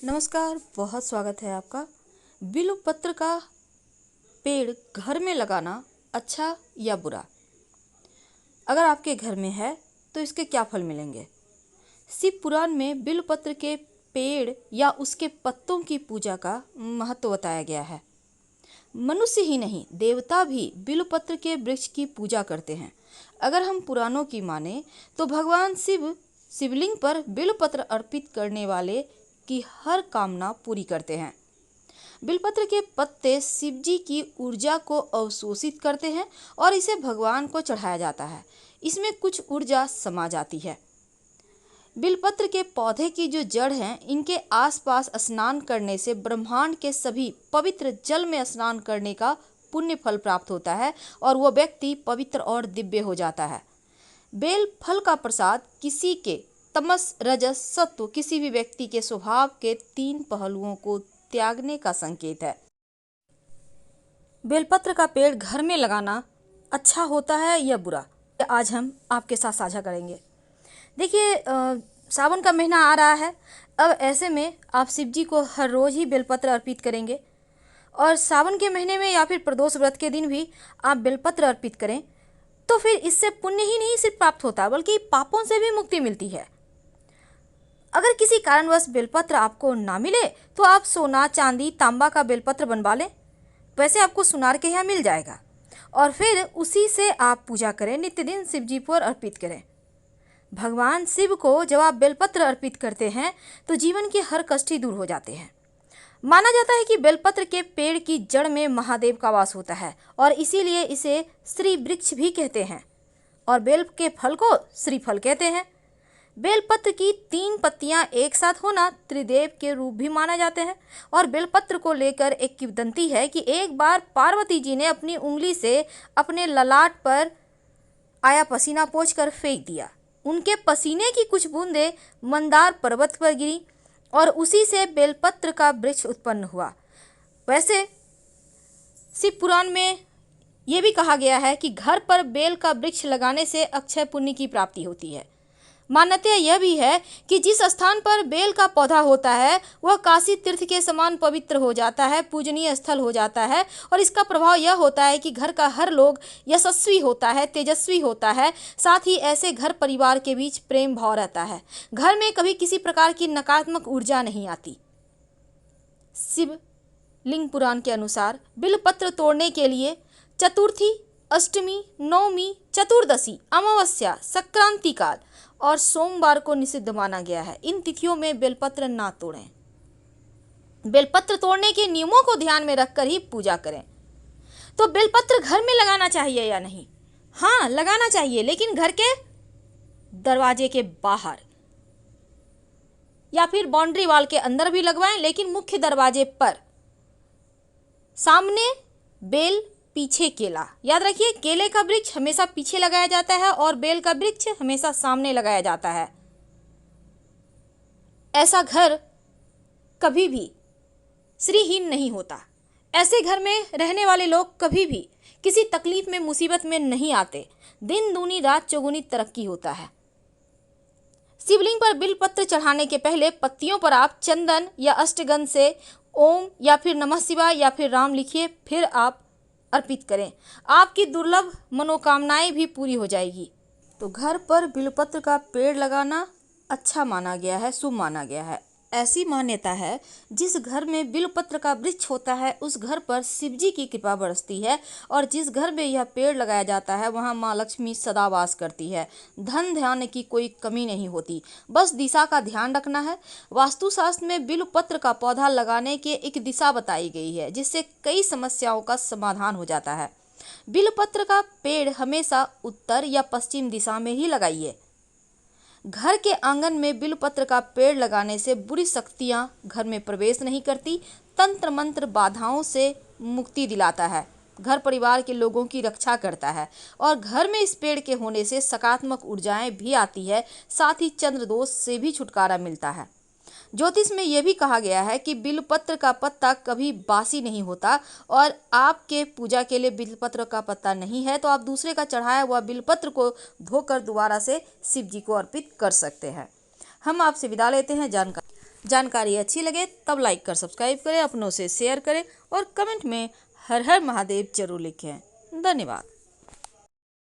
नमस्कार, बहुत स्वागत है आपका। बिल्वपत्र का पेड़ घर में लगाना अच्छा या बुरा? अगर आपके घर में है तो इसके क्या फल मिलेंगे? शिव पुराण में बिल्वपत्र के पेड़ या उसके पत्तों की पूजा का महत्व बताया गया है। मनुष्य ही नहीं, देवता भी बिल्वपत्र के वृक्ष की पूजा करते हैं। अगर हम पुराणों की माने तो भगवान शिव शिवलिंग पर बिल्वपत्र अर्पित करने वाले की हर कामना पूरी करते हैं। बिल्वपत्र के पत्ते शिवजी की ऊर्जा को अवशोषित करते हैं और इसे भगवान को चढ़ाया जाता है। इसमें कुछ ऊर्जा समा जाती है। बिल्वपत्र के पौधे की जो जड़ हैं, इनके आसपास स्नान करने से ब्रह्मांड के सभी पवित्र जल में स्नान करने का पुण्य फल प्राप्त होता है और वह व्यक्ति पवित्र और दिव्य हो जाता है। बेल फल का प्रसाद किसी के तमस, रजस, सत्व किसी भी व्यक्ति के स्वभाव के 3 पहलुओं को त्यागने का संकेत है। बेलपत्र का पेड़ घर में लगाना अच्छा होता है या बुरा? आज हम आपके साथ साझा करेंगे। देखिए, सावन का महीना आ रहा है। अब ऐसे में आप शिव जी को हर रोज ही बेलपत्र अर्पित करेंगे और सावन के महीने में या फिर प्रदोष व्रत के दिन भी आप बेलपत्र अर्पित करें तो फिर इससे पुण्य ही नहीं सिर्फ प्राप्त होता बल्कि पापों से भी मुक्ति मिलती है। अगर किसी कारणवश बेलपत्र आपको ना मिले तो आप सोना, चांदी, तांबा का बेलपत्र बनवा लें। वैसे आपको सुनार के यहाँ मिल जाएगा और फिर उसी से आप पूजा करें, नित्य दिन शिव जी पर अर्पित करें। भगवान शिव को जब आप बेलपत्र अर्पित करते हैं तो जीवन के हर कष्ट ही दूर हो जाते हैं। माना जाता है कि बेलपत्र के पेड़ की जड़ में महादेव का वास होता है और इसीलिए इसे श्री वृक्ष भी कहते हैं और बेल के फल को श्रीफल कहते हैं। बेलपत्र की 3 पत्तियां एक साथ होना त्रिदेव के रूप भी माना जाते हैं और बेलपत्र को लेकर एक किंवदंती है कि एक बार पार्वती जी ने अपनी उंगली से अपने ललाट पर आया पसीना पोंछकर फेंक दिया। उनके पसीने की कुछ बूंदें मंदार पर्वत पर गिरी और उसी से बेलपत्र का वृक्ष उत्पन्न हुआ। वैसे शिव पुराण में यह भी कहा गया है कि घर पर बेल का वृक्ष लगाने से अक्षय पुण्य की प्राप्ति होती है। मान्यता यह भी है कि जिस स्थान पर बेल का पौधा होता है वह काशी तीर्थ के समान पवित्र हो जाता है, पूजनीय स्थल हो जाता है और इसका प्रभाव यह होता है कि घर का हर लोग यशस्वी होता है, तेजस्वी होता है। साथ ही ऐसे घर परिवार के बीच प्रेम भाव रहता है। घर में कभी किसी प्रकार की नकारात्मक ऊर्जा नहीं आती। शिव लिंग पुराण के अनुसार बिल्वपत्र तोड़ने के लिए चतुर्थी, अष्टमी, नवमी, चतुर्दशी, अमावस्या, संक्रांति काल और सोमवार को निषिद्ध माना गया है। इन तिथियों में बेलपत्र ना तोड़ें। बेलपत्र तोड़ने के नियमों को ध्यान में रखकर ही पूजा करें। तो बेलपत्र घर में लगाना चाहिए या नहीं? हाँ, लगाना चाहिए, लेकिन घर के दरवाजे के बाहर या फिर बाउंड्री वॉल के अंदर भी लगवाएं, लेकिन मुख्य दरवाजे पर। सामने बेल, पीछे केला। याद रखिए, केले का वृक्ष हमेशा पीछे लगाया जाता है और बेल का वृक्ष हमेशा सामने लगाया जाता है। ऐसा घर कभी भी श्रीहीन नहीं होता। ऐसे घर में रहने वाले लोग कभी भी किसी तकलीफ में, मुसीबत में नहीं आते। दिन दूनी रात चौगुनी तरक्की होता है। शिवलिंग पर बिल्वपत्र चढ़ाने के पहले पत्तियों पर आप चंदन या अष्टगंध से ओम या फिर नमः शिवाय या फिर राम लिखिए, फिर आप अर्पित करें। आपकी दुर्लभ मनोकामनाएं भी पूरी हो जाएगी। तो घर पर बिल्वपत्र का पेड़ लगाना अच्छा माना गया है, शुभ माना गया है। ऐसी मान्यता है जिस घर में बिल्वपत्र का वृक्ष होता है उस घर पर शिवजी की कृपा बरसती है और जिस घर में यह पेड़ लगाया जाता है वहां मां लक्ष्मी सदा वास करती है। धन धान्य की कोई कमी नहीं होती, बस दिशा का ध्यान रखना है। वास्तुशास्त्र में बिल्वपत्र का पौधा लगाने की एक दिशा बताई गई है जिससे कई समस्याओं का समाधान हो जाता है। बिल्वपत्र का पेड़ हमेशा उत्तर या पश्चिम दिशा में ही लगाइए। घर के आंगन में बिल्वपत्र का पेड़ लगाने से बुरी शक्तियां घर में प्रवेश नहीं करती, तंत्र मंत्र बाधाओं से मुक्ति दिलाता है, घर परिवार के लोगों की रक्षा करता है और घर में इस पेड़ के होने से सकारात्मक ऊर्जाएं भी आती है। साथ ही चंद्र दोष से भी छुटकारा मिलता है। ज्योतिष में यह भी कहा गया है कि बिल्वपत्र का पत्ता कभी बासी नहीं होता और आपके पूजा के लिए बिल्वपत्र का पत्ता नहीं है तो आप दूसरे का चढ़ाया हुआ बिल्वपत्र को धोकर दोबारा से शिव जी को अर्पित कर सकते हैं। हम आपसे विदा लेते हैं। जानकारी जानकारी अच्छी लगे तब लाइक कर सब्सक्राइब करें, अपनों से शेयर करें और कमेंट में हर हर महादेव जरूर लिखें। धन्यवाद।